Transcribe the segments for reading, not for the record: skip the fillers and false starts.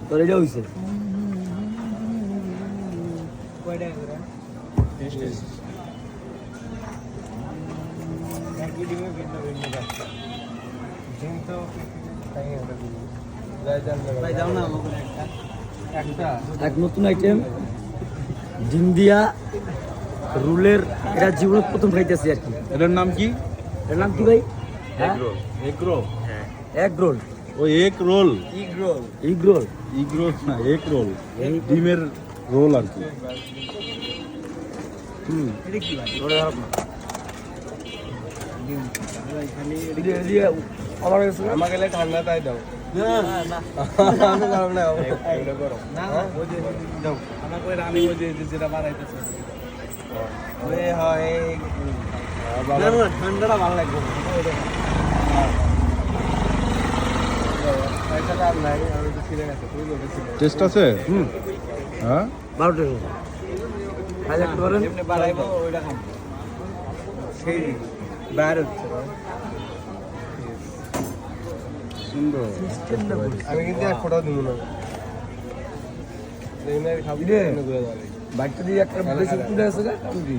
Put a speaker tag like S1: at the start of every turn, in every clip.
S1: তোর এটা হয়েছে এক নতুন আইটেম ডিম দিয়া রোলের, এটা জীবনে প্রথম খাইতেছি আর কি।
S2: এটার নাম কি?
S1: এর নাম কি ভাই?
S2: Egg roll.
S1: এগ রোল,
S2: ও egg roll,
S1: egg roll,
S2: egg roll না এগ রোল, ডিমের রোল আর কি।
S1: এটা কি ভাই? ওরে খারাপ না। আমার কাছে
S3: আমার গেলে ঠান্ডা তাই দাও।
S1: না না
S3: আমি গরম না এগুলো গরম
S1: না
S3: ওই যে দাও আমার কই রানী ওই যে যেটা বানাইতেছে ওই হয়
S1: না না ঠান্ডাটা ভালো লাগবে
S3: পয়সা কার নাই আমি তো ছিঁড়ে গেছে তুই লোকে ছিল
S2: টেস্ট আছে? হ্যাঁ,
S1: 12 টাকা খাই দেখতে পারেন।
S3: এমনি বাড়াইবো ওইটা খাম সেই বাইর হচ্ছে
S2: সুন্দর।
S3: আমি কিন্তু এক ফোটাও দিব না নেই খাবি
S1: রে।
S3: না ঘুরে যাবে
S1: বাইকটা দিয়ে একটা বেশি তুলে আছে না কাম কি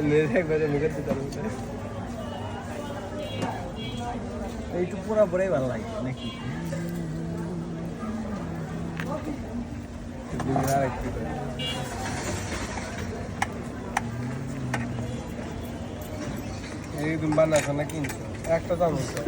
S3: নেই একবারে মুখে দিতে পারবো
S1: এইটু পুরা পরেই ভালো লাগে নাকি?
S3: এই তুমি বানাচ্ছ না কিনছো একটা দাম হচ্ছে